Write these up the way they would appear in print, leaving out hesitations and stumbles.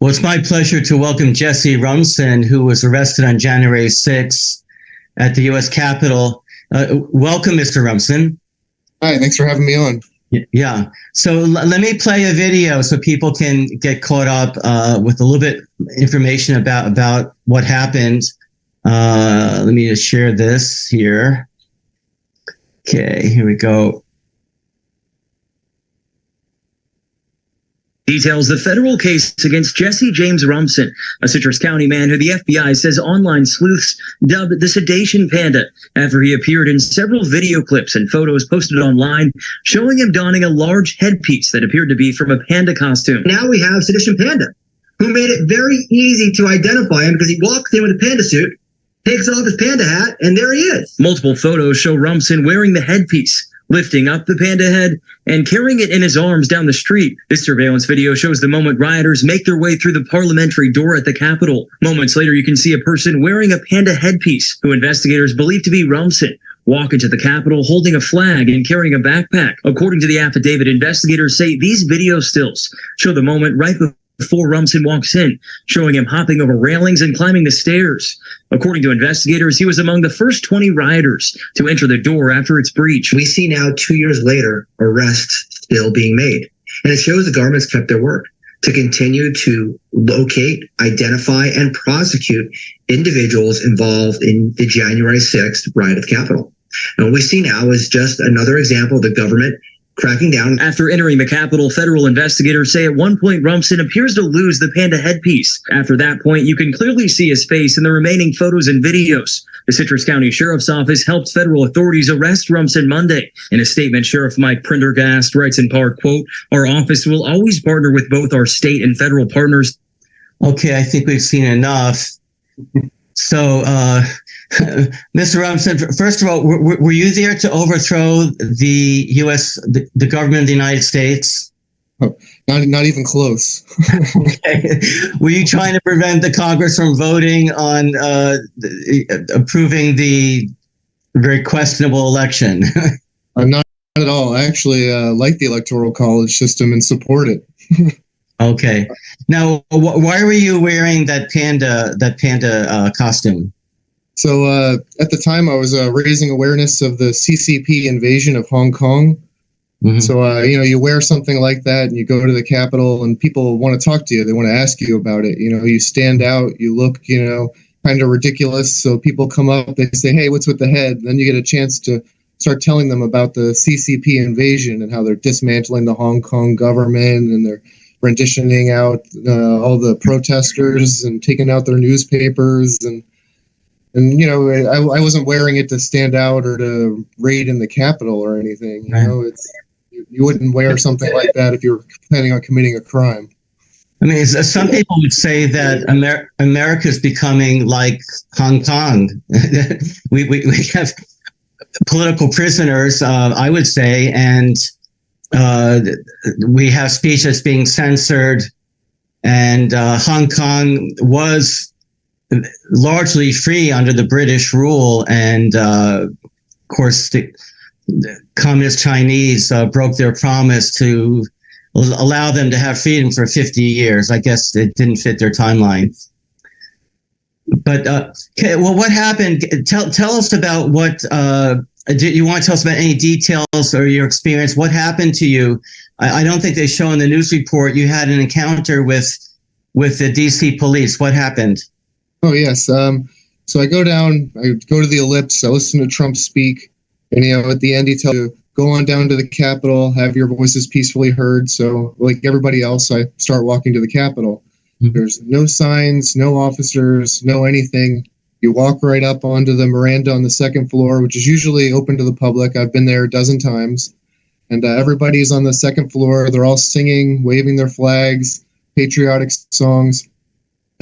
Well, it's my pleasure to welcome Jesse Rumson, who was arrested on January 6th at the U.S. Capitol. Welcome, Mr. Rumson. Hi, thanks for having me on. Yeah. So let me play a video so people can get caught up with a little bit information about what happened. Let me just share this here. Okay, here we go. Details the federal case against Jesse James Rumson, a Citrus County man who the FBI says online sleuths dubbed the sedation panda after he appeared in several video clips and photos posted online showing him donning a large headpiece that appeared to be from a panda costume. Now we have sedation panda, who made it very easy to identify him because he walks in with a panda suit, takes off his panda hat, and there he is. Multiple photos show Rumson wearing the headpiece, lifting up the panda head, and carrying it in his arms down the street. This surveillance video shows the moment rioters make their way through the Parliamentary Door at the Capitol. Moments later, you can see a person wearing a panda headpiece, who investigators believe to be Rumson, walk into the Capitol holding a flag and carrying a backpack. According to the affidavit, investigators say these video stills show the moment right before Rumson walks in, showing him hopping over railings and climbing the stairs. According to investigators, he was among the first 20 rioters to enter the door after its breach. We see now, 2 years later, arrests still being made. And it shows the government's kept their word to continue to locate, identify, and prosecute individuals involved in the January 6th riot at the Capitol. And what we see now is just another example of the government cracking down. After entering the Capitol, federal investigators say at one point Rumson appears to lose the panda headpiece. After that point, you can clearly see his face in the remaining photos and videos. The Citrus County Sheriff's Office helped federal authorities arrest Rumson Monday. In a statement, Sheriff Mike Prendergast writes in part, quote, "Our office will always partner with both our state and federal partners." Okay, I think we've seen enough. So, Mr. Rumson, first of all, were you there to overthrow the U.S., the government of the United States? Oh, not even close. Okay. Were you trying to prevent the Congress from voting on approving the very questionable election? Not at all. I actually like the Electoral College system and support it. Okay. Now, why were you wearing that panda costume? So at the time, I was raising awareness of the CCP invasion of Hong Kong. Mm-hmm. So, you wear something like that and you go to the Capitol and people want to talk to you. They want to ask you about it. You stand out, you look, kind of ridiculous. So people come up, they say, "Hey, what's with the head?" Then you get a chance to start telling them about the CCP invasion and how they're dismantling the Hong Kong government and they're renditioning out all the protesters and taking out their newspapers. And I wasn't wearing it to stand out or to raid in the Capitol or anything. You wouldn't wear something like that if you were planning on committing a crime. I mean, some people would say that America is becoming like Hong Kong. we have political prisoners, I would say, and we have speech that's being censored. And Hong Kong was largely free under the British rule, and of course the communist Chinese broke their promise to allow them to have freedom for 50 years. I guess it didn't fit their timeline. But okay, well, what happened? Tell us about what. Do you want to tell us about any details or your experience? What happened to you? I don't think they show in the news report you had an encounter with the DC police. What happened? Oh, yes. So I go down, I go to the Ellipse, I listen to Trump speak, and, at the end he tells you, go on down to the Capitol, have your voices peacefully heard. So like everybody else, I start walking to the Capitol. Mm-hmm. There's no signs, no officers, no anything. You walk right up onto the Miranda on the second floor, which is usually open to the public. I've been there a dozen times. And everybody's on the second floor. They're all singing, waving their flags, patriotic songs.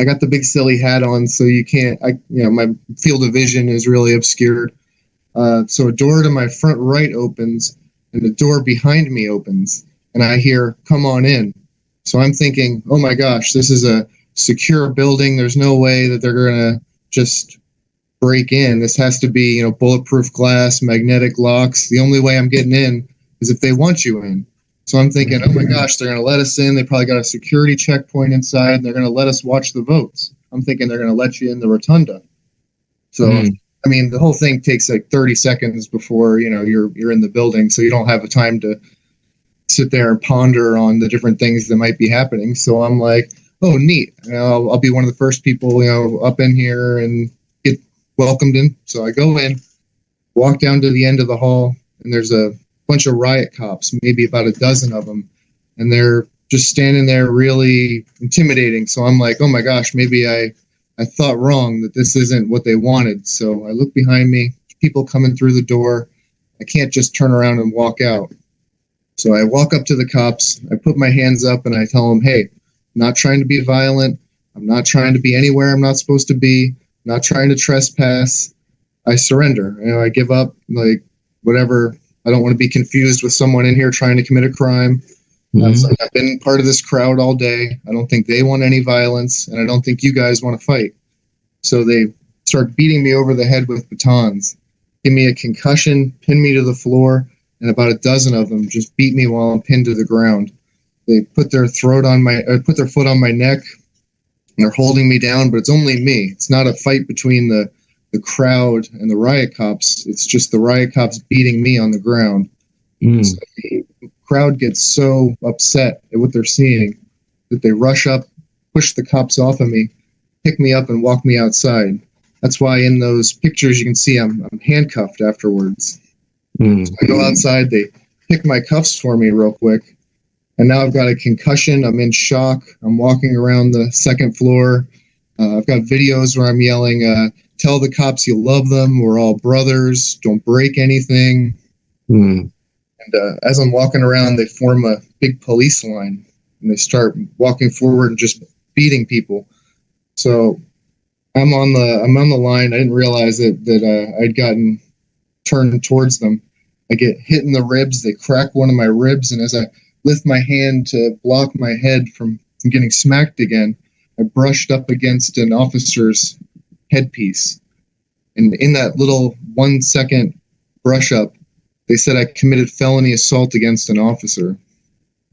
I got the big silly hat on, so you can't, my field of vision is really obscured. So a door to my front right opens, and the door behind me opens, and I hear, "Come on in." So I'm thinking, oh my gosh, this is a secure building. There's no way that they're going to just break in. This has to be, bulletproof glass, magnetic locks. The only way I'm getting in is if they want you in. So I'm thinking, oh my gosh, they're going to let us in. They probably got a security checkpoint inside, and they're going to let us watch the votes. I'm thinking they're going to let you in the rotunda. So, I mean, the whole thing takes like 30 seconds before, you're in the building. So you don't have the time to sit there and ponder on the different things that might be happening. So I'm like, oh, neat. I'll be one of the first people, up in here and get welcomed in. So I go in, walk down to the end of the hall, and there's a bunch of riot cops, maybe about a dozen of them, and they're just standing there really intimidating. So I'm like, oh my gosh, maybe I thought wrong, that this isn't what they wanted. So I look behind me, people coming through the door. I can't just turn around and walk out. So I walk up to the cops, I put my hands up, and I tell them, hey, I'm not trying to be violent. I'm not trying to be anywhere I'm not supposed to be. I'm not trying to trespass. I surrender. I give up, like, whatever. I don't want to be confused with someone in here trying to commit a crime. So I've been part of this crowd all day. I don't think they want any violence, and I don't think you guys want to fight. So they start beating me over the head with batons, give me a concussion, pin me to the floor, and about a dozen of them just beat me while I'm pinned to the ground. They put their foot on my neck, and they're holding me down, but it's only me. It's not a fight between the crowd and the riot cops. It's just the riot cops beating me on the ground. So the crowd gets so upset at what they're seeing that they rush up, push the cops off of me, pick me up, and walk me outside. That's why in those pictures you can see I'm handcuffed afterwards. So I go outside, they pick my cuffs for me real quick, and now I've got a concussion. I'm in shock. I'm walking around the second floor. I've got videos where I'm yelling, tell the cops you love them. We're all brothers. Don't break anything. And as I'm walking around, they form a big police line, and they start walking forward and just beating people. So I'm on the line. I didn't realize that I'd gotten turned towards them. I get hit in the ribs. They crack one of my ribs, and as I lift my hand to block my head from getting smacked again, I brushed up against an officer's headpiece. And in that little 1 second brush up, they said I committed felony assault against an officer.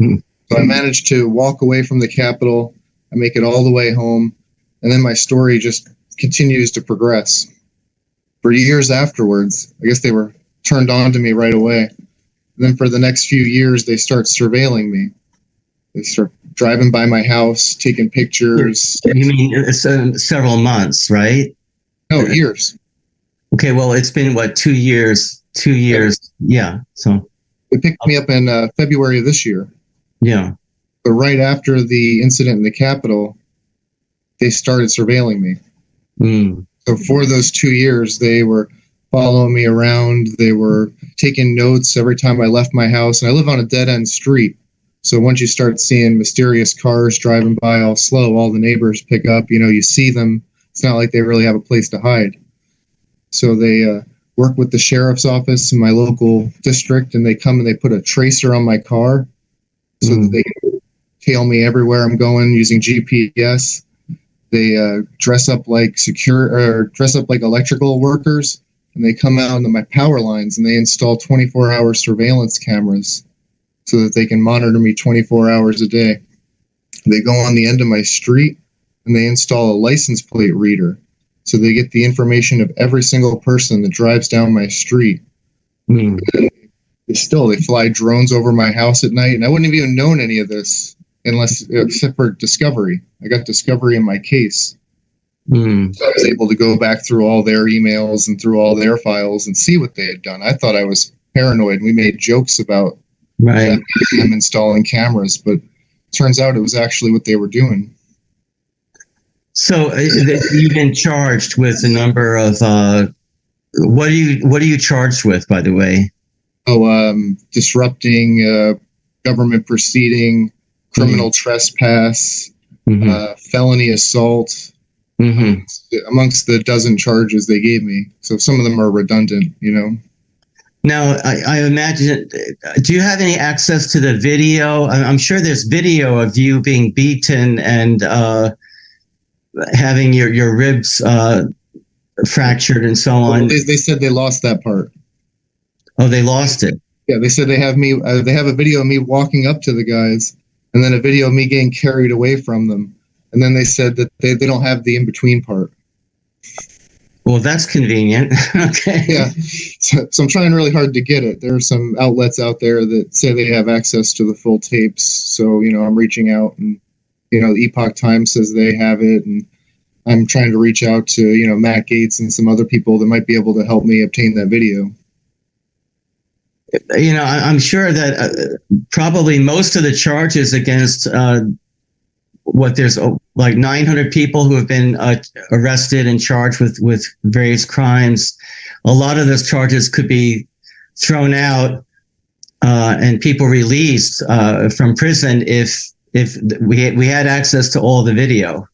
So I managed to walk away from the Capitol. I make it all the way home. And then my story just continues to progress. For years afterwards, I guess they were turned on to me right away. And then for the next few years, they start surveilling me. They start driving by my house, taking pictures. You mean several months, right? No, years. Okay, well, it's been, what, 2 years? 2 years, yeah. So they picked me up in February of this year. Yeah. But right after the incident in the Capitol, they started surveilling me. So for those 2 years, they were following me around. They were taking notes every time I left my house. And I live on a dead-end street. So once you start seeing mysterious cars driving by all slow, all the neighbors pick up. You see them. It's not like they really have a place to hide. So they work with the sheriff's office in my local district, and they come and they put a tracer on my car so that they can tail me everywhere I'm going using GPS. They dress up like electrical workers, and they come out onto my power lines and they install 24-hour surveillance cameras so that they can monitor me 24 hours a day. They go on the end of my street and they install a license plate reader. So they get the information of every single person that drives down my street. They fly drones over my house at night, and I wouldn't have even known any of this except for Discovery. I got Discovery in my case. So I was able to go back through all their emails and through all their files and see what they had done. I thought I was paranoid. We made jokes about them installing cameras, but it turns out it was actually what they were doing. So you've been charged with a number of what are you charged with, by the way? Disrupting government proceeding, criminal trespass, felony assault, amongst the dozen charges they gave me. So some of them are redundant, Now, I imagine, do you have any access to the video? I'm sure there's video of you being beaten and having your ribs fractured and so on. They said they lost that part. Oh, they lost it. Yeah, they said they have me. They have a video of me walking up to the guys, and then a video of me getting carried away from them. And then they said that they don't have the in between part. Well, that's convenient. Okay. Yeah, so I'm trying really hard to get it. There are some outlets out there that say they have access to the full tapes. So I'm reaching out, and Epoch Times says they have it, and I'm trying to reach out to Matt Gaetz and some other people that might be able to help me obtain that video. I'm sure that probably most of the charges against there's like 900 people who have been arrested and charged with various crimes. A lot of those charges could be thrown out and people released from prison if we had access to all the video.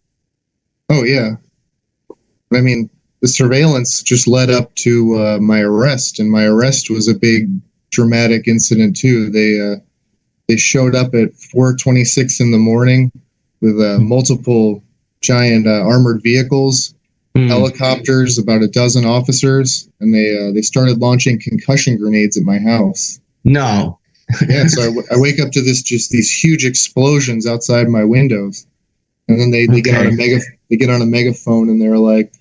Oh yeah, I mean, the surveillance just led up to my arrest, and my arrest was a big dramatic incident too. They showed up at 4:26 in the morning with multiple giant armored vehicles, helicopters, about a dozen officers, and they started launching concussion grenades at my house. No. Yeah, so I wake up to these huge explosions outside my windows, and then they get on a megaphone, and they're like,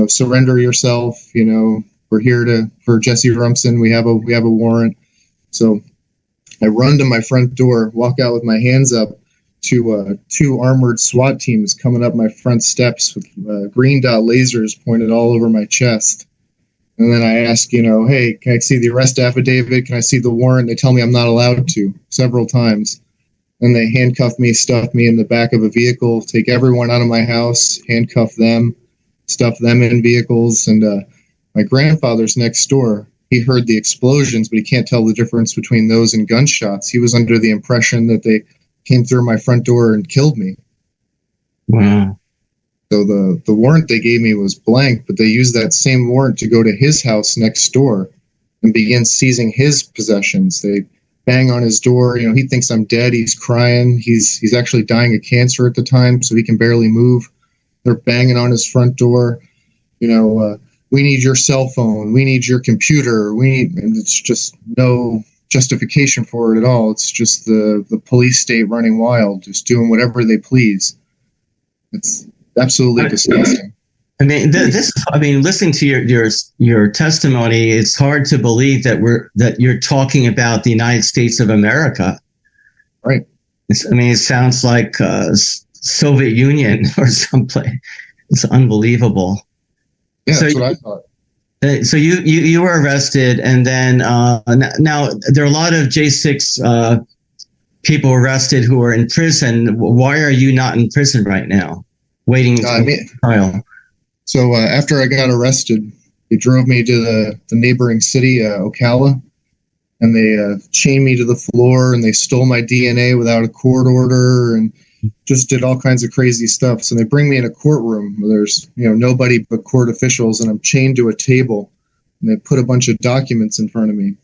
surrender yourself. We're here for Jesse Rumson. We have a warrant. So I run to my front door, walk out with my hands up to two armored SWAT teams coming up my front steps with green dot lasers pointed all over my chest. And then I ask, hey, can I see the arrest affidavit? Can I see the warrant? They tell me I'm not allowed to several times. And they handcuff me, stuff me in the back of a vehicle, take everyone out of my house, handcuff them, stuff them in vehicles. And my grandfather's next door. He heard the explosions, but he can't tell the difference between those and gunshots. He was under the impression that they came through my front door and killed me. Wow. So the warrant they gave me was blank, but they used that same warrant to go to his house next door and begin seizing his possessions. They bang on his door. He thinks I'm dead. He's crying. He's actually dying of cancer at the time, so he can barely move. They're banging on his front door. We need your cell phone. We need your computer. And it's just no justification for it at all. It's just the police state running wild, just doing whatever they please. It's absolutely disgusting. I mean, listening to your testimony, it's hard to believe that you're talking about the United States of America. Right. It sounds like Soviet Union or someplace. It's unbelievable. Yeah, that's what I thought. So you were arrested, and then now there are a lot of J6 people arrested who are in prison. Why are you not in prison right now, waiting trial? So after I got arrested, they drove me to the neighboring city, Ocala, and they chained me to the floor, and they stole my DNA without a court order, and just did all kinds of crazy stuff. So they bring me in a courtroom where there's nobody but court officials, and I'm chained to a table, and they put a bunch of documents in front of me.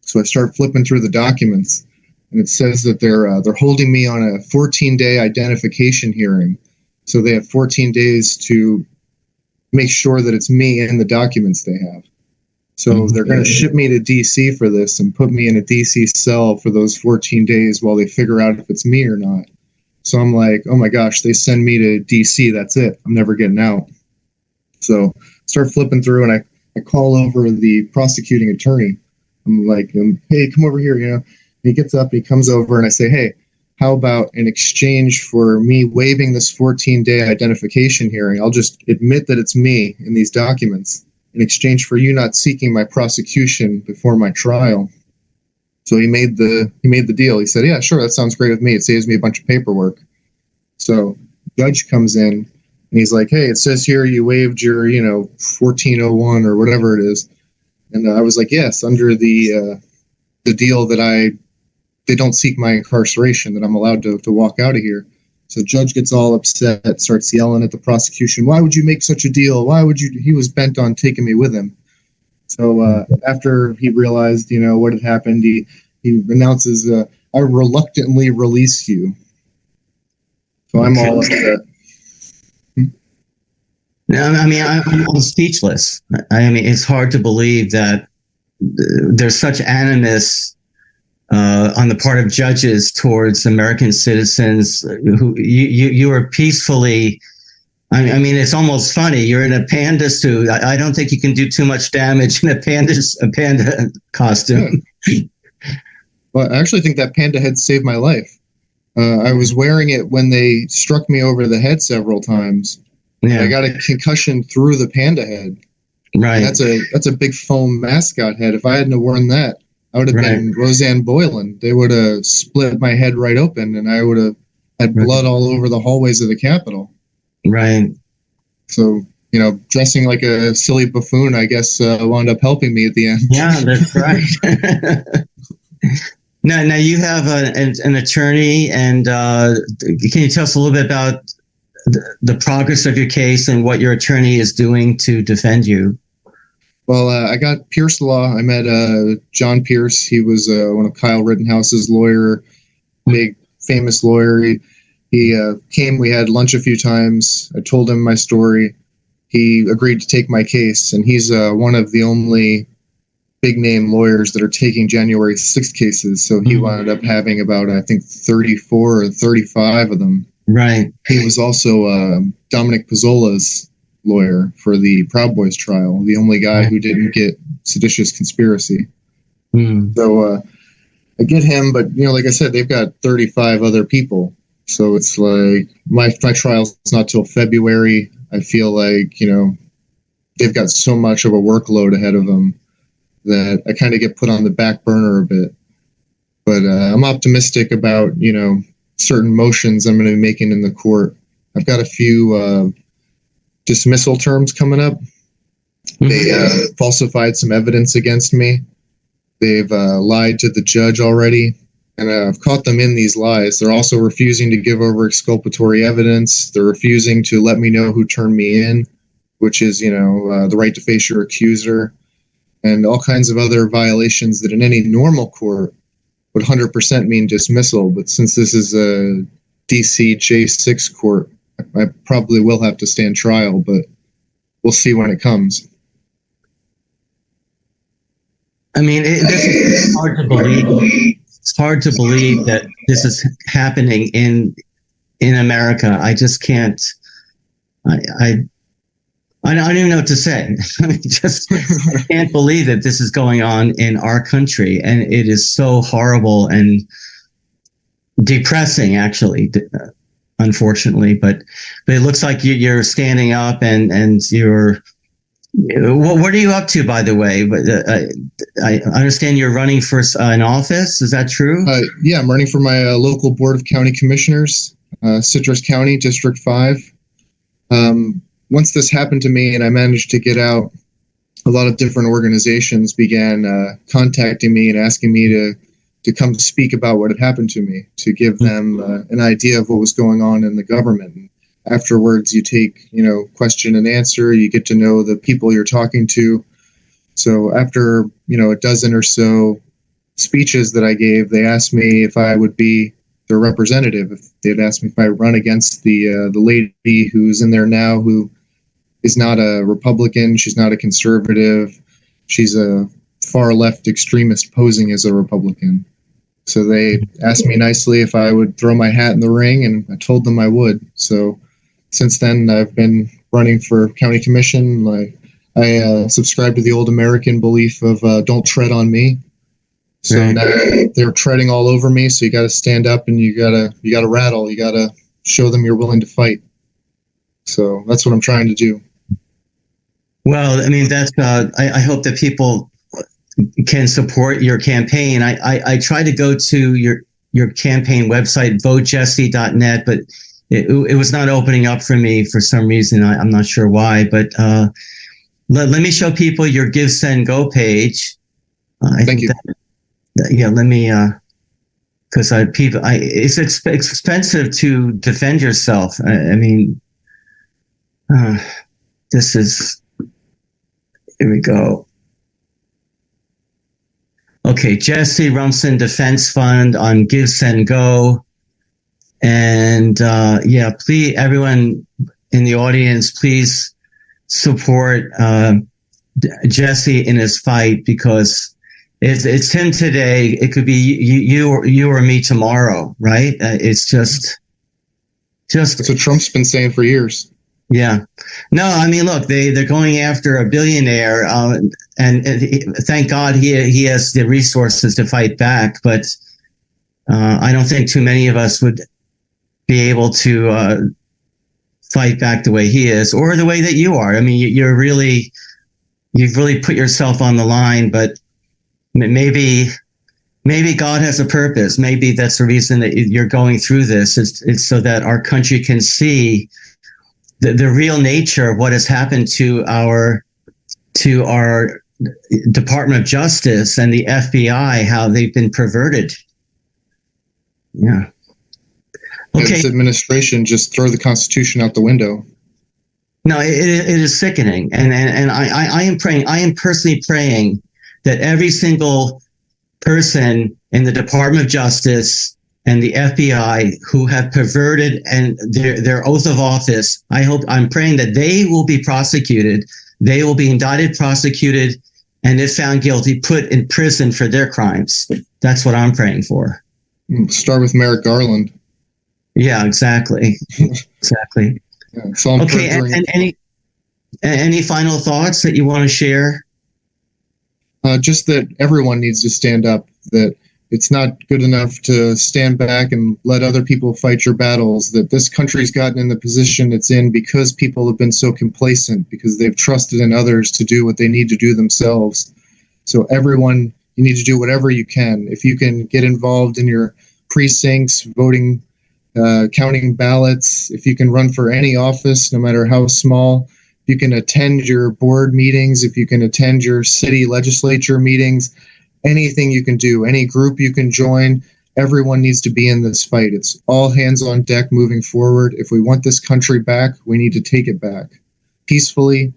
So I start flipping through the documents, and it says that they're holding me on a 14-day identification hearing. So they have 14 days to make sure that it's me in the documents they have. So they're going to ship me to DC for this and put me in a DC cell for those 14 days while they figure out if it's me or not. So I'm like, oh my gosh, they send me to DC. That's it. I'm never getting out. So start flipping through, and I call over the prosecuting attorney. I'm like, hey, come over here. And he gets up and he comes over, and I say, hey, how about in exchange for me waiving this 14-day identification hearing, I'll just admit that it's me in these documents in exchange for you not seeking my prosecution before my trial. So he made the deal. He said, yeah, sure, that sounds great with me. It saves me a bunch of paperwork. So the judge comes in, and he's like, hey, it says here you waived your, 1401 or whatever it is. And I was like, yes, under the deal that they don't seek my incarceration, that I'm allowed to walk out of here. So the judge gets all upset, starts yelling at the prosecution. Why would you make such a deal? Why would you? He was bent on taking me with him. So after he realized, what had happened, he announces, I reluctantly release you. So I'm all upset. No, I'm speechless. It's hard to believe that there's such animus on the part of judges towards American citizens who you are peacefully. I mean, it's almost funny. You're in a panda suit. I don't think you can do too much damage in a panda costume. Yeah. Well, I actually think that panda head saved my life. I was wearing it when they struck me over the head several times. Yeah. I got a concussion through the panda head. Right. And that's a big foam mascot head. If I hadn't worn that, I would have been Roseanne Boylan. They would have split my head right open, and I would have had blood all over the hallways of the Capitol. Right. So, dressing like a silly buffoon, I guess, wound up helping me at the end. Yeah, that's right. Now you have an attorney, and can you tell us a little bit about the progress of your case and what your attorney is doing to defend you? Well, I got Pierce Law. I met John Pierce. He was one of Kyle Rittenhouse's lawyer, big famous lawyer. He came. We had lunch a few times. I told him my story. He agreed to take my case, and he's one of the only big name lawyers that are taking January 6th cases. So he wound up having about, I think, 34 or 35 of them. Right. He was also Dominic Pizzola's lawyer for the Proud Boys trial, the only guy who didn't get seditious conspiracy. So I get him, but like I said, they've got 35 other people. So it's like my trial's not till February. I feel like they've got so much of a workload ahead of them that I kind of get put on the back burner a bit. But I'm optimistic about certain motions I'm going to be making in the court. I've got a few dismissal terms coming up. They falsified some evidence against me. They've lied to the judge already, and I've caught them in these lies. They're also refusing to give over exculpatory evidence. They're refusing to let me know who turned me in, which is, the right to face your accuser, and all kinds of other violations that in any normal court would 100% mean dismissal. But since this is a DC J6 court, I probably will have to stand trial, but we'll see when it comes. I mean, this is hard to believe. It's hard to believe that this is happening in America. I just can't. I don't even know what to say. I just can't believe that this is going on in our country, and it is so horrible and depressing, actually. Unfortunately, but it looks like you're standing up and you're. What are you up to, by the way? I understand you're running for an office. Is that true? Yeah, I'm running for my local board of county commissioners, Citrus County, District 5. Once this happened to me and I managed to get out, a lot of different organizations began contacting me and asking me to come speak about what had happened to me, to give them an idea of what was going on in the government. Afterwards, you take, question and answer. You get to know the people you're talking to. So after, a dozen or so speeches that I gave, they asked me if I would be their representative. If they'd asked me if I run against the lady who's in there now, who is not a Republican. She's not a conservative. She's a far left extremist posing as a Republican. So they asked me nicely if I would throw my hat in the ring, and I told them I would. So since then, I've been running for county commission. I subscribe to the old American belief of don't tread on me. So now they're treading all over me. So you got to stand up and you got to rattle. You got to show them you're willing to fight. So that's what I'm trying to do. Well, I mean, that's. I hope that people can support your campaign. I tried to go to your campaign website, votejesse.net, but it was not opening up for me for some reason. I'm not sure why, but let me show people your Give, Send, Go page. Thank you. Let me, because it's expensive to defend yourself. I mean, this is, here we go. Okay, Jesse Rumson Defense Fund on Give, Send, Go. And please, everyone in the audience, please support Jesse in his fight, because it's him today. It could be you or me tomorrow, right? It's just That's what Trump's been saying for years. Yeah. No, I mean, look, they're going after a billionaire, and thank God he has the resources to fight back. But I don't think too many of us would be able to fight back the way he is, or the way that you are. I mean, you've really put yourself on the line. But maybe God has a purpose. Maybe that's the reason that you're going through this. It's so that our country can see the real nature of what has happened to our Department of Justice and the FBI, how they've been perverted. Yeah. Okay. This administration just throw the Constitution out the window. No, it is sickening, and I am praying. I am personally praying that every single person in the Department of Justice and the FBI who have perverted and their oath of office, I'm praying that they will be prosecuted. They will be indicted, prosecuted, and if found guilty, put in prison for their crimes. That's what I'm praying for. Start with Merrick Garland. Yeah, exactly. Exactly. Yeah, so okay, and any final thoughts that you want to share? Just that everyone needs to stand up, that it's not good enough to stand back and let other people fight your battles, that this country's gotten in the position it's in because people have been so complacent, because they've trusted in others to do what they need to do themselves. So everyone, you need to do whatever you can. If you can get involved in your precincts, voting, counting ballots, if you can run for any office, no matter how small, if you can attend your board meetings, if you can attend your city legislature meetings, anything you can do, any group you can join, everyone needs to be in this fight. It's all hands on deck moving forward. If we want this country back, we need to take it back peacefully,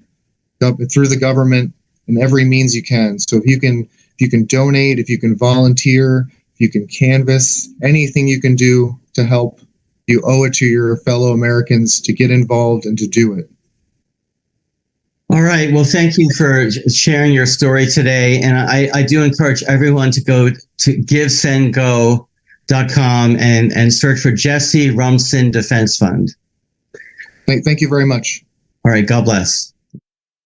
through the government, in every means you can. So if you can donate, if you can volunteer, if you can canvass, anything you can do to help, you owe it to your fellow Americans to get involved and to do it. All right. Well, thank you for sharing your story today. And I do encourage everyone to go to givesendgo.com and search for Jesse Rumson Defense Fund. Thank you very much. All right. God bless.